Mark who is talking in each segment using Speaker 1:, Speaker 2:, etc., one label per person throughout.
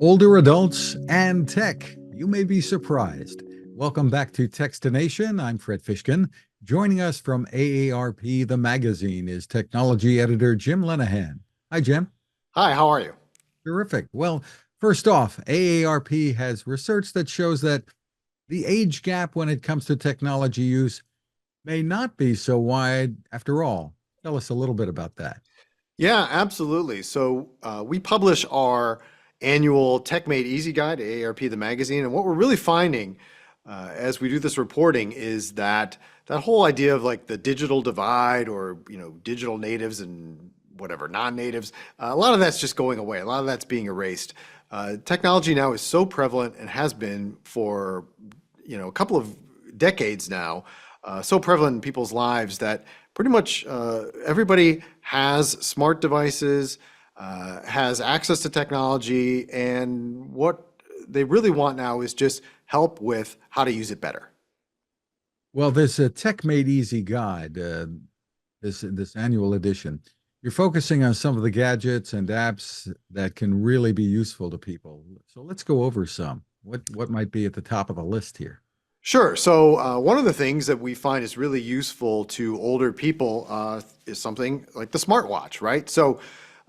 Speaker 1: Older adults and tech. You may be surprised. Welcome back to Techstination. I'm Fred Fishkin. Joining us from AARP The Magazine is technology editor Jim Lenahan. Hi, Jim.
Speaker 2: Hi, how are you?
Speaker 1: Terrific. Well, first off, AARP has research that shows that the age gap when it comes to technology use may not be so wide after all. Tell us a little bit about that.
Speaker 2: Yeah, absolutely. We publish our annual Tech Made Easy guide, AARP The Magazine, and what we're really finding as we do this reporting is that that whole idea of like the digital divide or digital natives and whatever non-natives, a lot of that's just going away. A lot of that's being erased. Technology now is so prevalent and has been for a couple of decades now, so prevalent in people's lives that pretty much everybody has smart devices, has access to technology, and what they really want now is just help with how to use it better.
Speaker 1: Well, this Tech Made Easy guide, this annual edition, you're focusing on some of the gadgets and apps that can really be useful to people. So let's go over some. What might be at the top of the list here?
Speaker 2: Sure. So one of the things that we find is really useful to older people is something like the smartwatch, right? So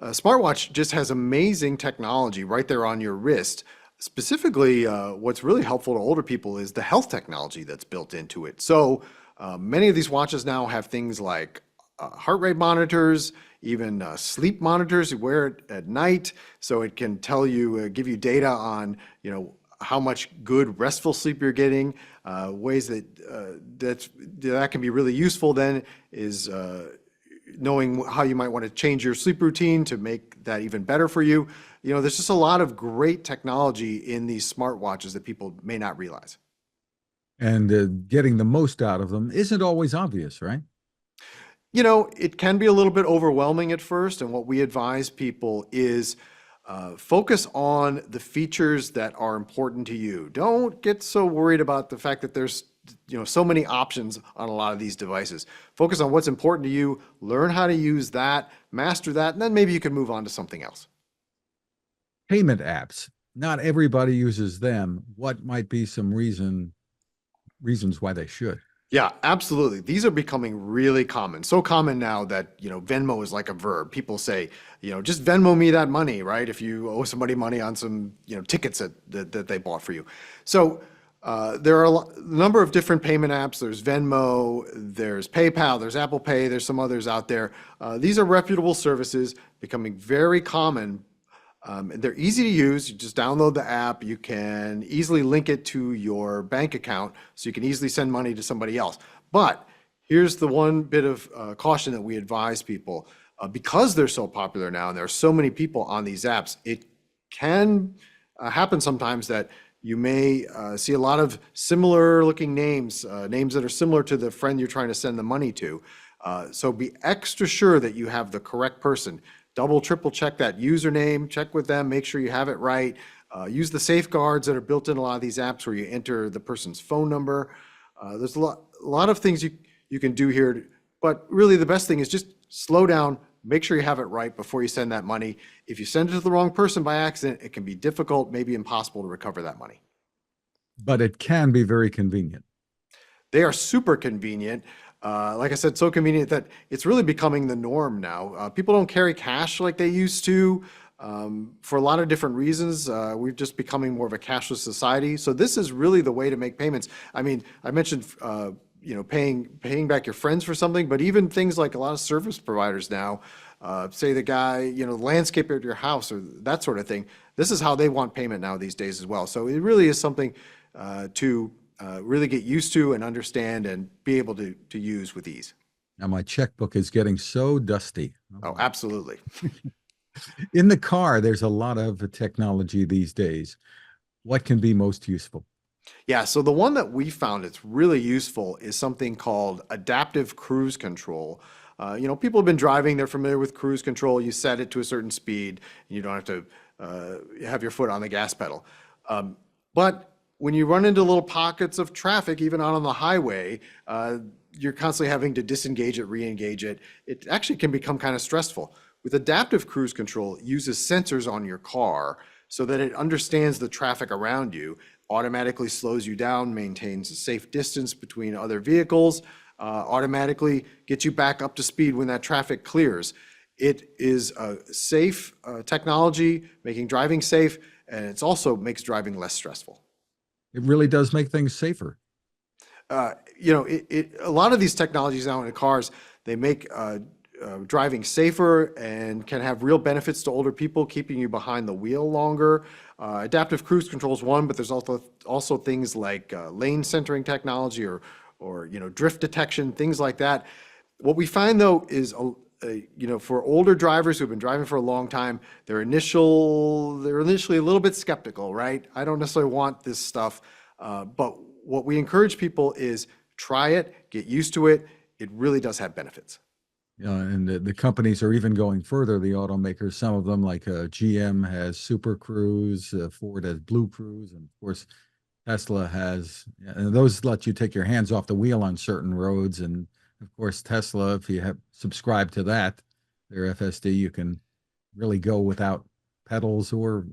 Speaker 2: smartwatch just has amazing technology right there on your wrist. Specifically, what's really helpful to older people is the health technology that's built into it. So many of these watches now have things like heart rate monitors, even sleep monitors. You wear it at night, so it can tell you, give you data on, how much good restful sleep you're getting. Ways that can be really useful then is knowing how you might want to change your sleep routine to make that even better for you. There's just a lot of great technology in these smartwatches that people may not realize.
Speaker 1: And getting the most out of them isn't always obvious, right?
Speaker 2: It can be a little bit overwhelming at first, and what we advise people is focus on the features that are important to you. Don't get so worried about the fact that there's so many options on a lot of these devices. Focus on what's important to you, learn how to use that, master that, and then maybe you can move on to something else.
Speaker 1: Payment apps. Not everybody uses them. What might be some reasons why they should?
Speaker 2: Yeah, absolutely. These are becoming really common. So common now that, Venmo is like a verb. People say, just Venmo me that money, right? If you owe somebody money on some, tickets that they bought for you. So there are a number of different payment apps. There's Venmo, there's PayPal, there's Apple Pay, there's some others out there. These are reputable services becoming very common. They're easy to use. You just download the app. You can easily link it to your bank account, so you can easily send money to somebody else. But here's the one bit of caution that we advise people. Because they're so popular now and there are so many people on these apps, it can happen sometimes that you may see a lot of similar looking names, names that are similar to the friend you're trying to send the money to. So be extra sure that you have the correct person. Double, triple check that username, check with them, make sure you have it right. Use the safeguards that are built in a lot of these apps where you enter the person's phone number. There's a lot of things you can do here, but really the best thing is just slow down, make sure you have it right before you send that money. If you send it to the wrong person by accident, it can be difficult, maybe impossible to recover that money.
Speaker 1: But it can be very convenient.
Speaker 2: They are super convenient. Like I said, so convenient that it's really becoming the norm now. People don't carry cash like they used to for a lot of different reasons. We're just becoming more of a cashless society. So this is really the way to make payments. I mean, I mentioned paying back your friends for something, but even things like a lot of service providers now, say the guy, landscaper at your house or that sort of thing. This is how they want payment now these days as well. So it really is something to really get used to and understand and be able to use with ease.
Speaker 1: Now, my checkbook is getting so dusty.
Speaker 2: Oh, absolutely.
Speaker 1: In the car, there's a lot of technology these days. What can be most useful?
Speaker 2: Yeah, so the one that we found that's really useful is something called adaptive cruise control. People have been driving, they're familiar with cruise control. You set it to a certain speed, and you don't have to have your foot on the gas pedal. But when you run into little pockets of traffic, even out on the highway, you're constantly having to disengage it, re-engage it. It actually can become kind of stressful. With adaptive cruise control, it uses sensors on your car so that it understands the traffic around you, automatically slows you down, maintains a safe distance between other vehicles, automatically gets you back up to speed when that traffic clears. It is a safe technology, making driving safe, and it also makes driving less stressful.
Speaker 1: It really does make things safer.
Speaker 2: A lot of these technologies now in cars, they make driving safer and can have real benefits to older people, keeping you behind the wheel longer. Adaptive cruise control is one, but there's also things like lane centering technology or drift detection, things like that. What we find though is for older drivers who've been driving for a long time, they're initially a little bit skeptical, right? I don't necessarily want this stuff, but what we encourage people is try it, get used to it. It really does have benefits.
Speaker 1: And the companies are even going further, the automakers, some of them like GM has Super Cruise, Ford has Blue Cruise, and of course Tesla has, and those let you take your hands off the wheel on certain roads. And of course, Tesla, if you have subscribed to that, their FSD, you can really go without pedals or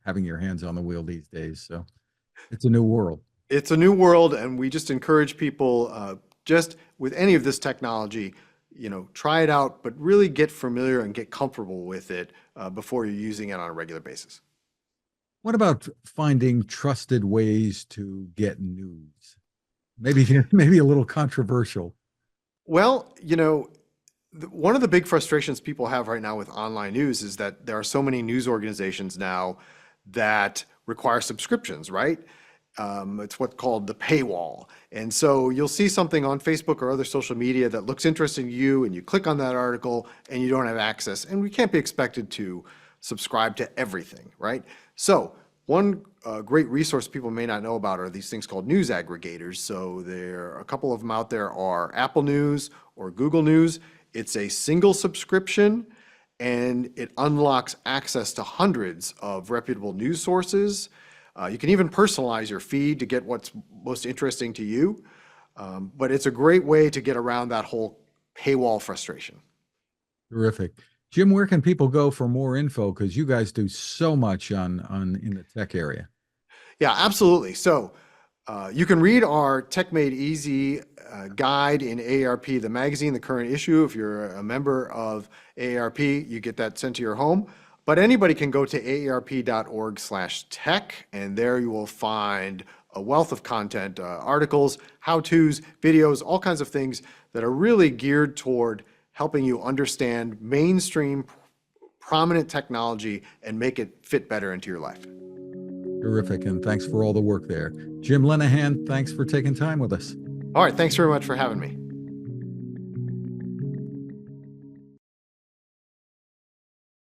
Speaker 1: having your hands on the wheel these days. So it's a new world.
Speaker 2: It's a new world, and we just encourage people, just with any of this technology, try it out, but really get familiar and get comfortable with it before you're using it on a regular basis.
Speaker 1: What about finding trusted ways to get news? Maybe a little controversial.
Speaker 2: Well, one of the big frustrations people have right now with online news is that there are so many news organizations now that require subscriptions, right? It's what's called the paywall. And so you'll see something on Facebook or other social media that looks interesting to you, and you click on that article and you don't have access. And we can't be expected to subscribe to everything, right? So one great resource people may not know about are these things called news aggregators. So a couple of them out there are Apple News or Google News. It's a single subscription, and it unlocks access to hundreds of reputable news sources. You can even personalize your feed to get what's most interesting to you. But it's a great way to get around that whole paywall frustration.
Speaker 1: Terrific. Jim, where can people go for more info? Because you guys do so much in the tech area.
Speaker 2: Yeah, absolutely. So you can read our Tech Made Easy guide in AARP The Magazine, the current issue. If you're a member of AARP, you get that sent to your home. But anybody can go to aarp.org/tech, and there you will find a wealth of content, articles, how-tos, videos, all kinds of things that are really geared toward helping you understand mainstream, prominent technology and make it fit better into your life.
Speaker 1: Terrific, and thanks for all the work there. Jim Lenahan, thanks for taking time with us.
Speaker 2: All right, thanks very much for having me.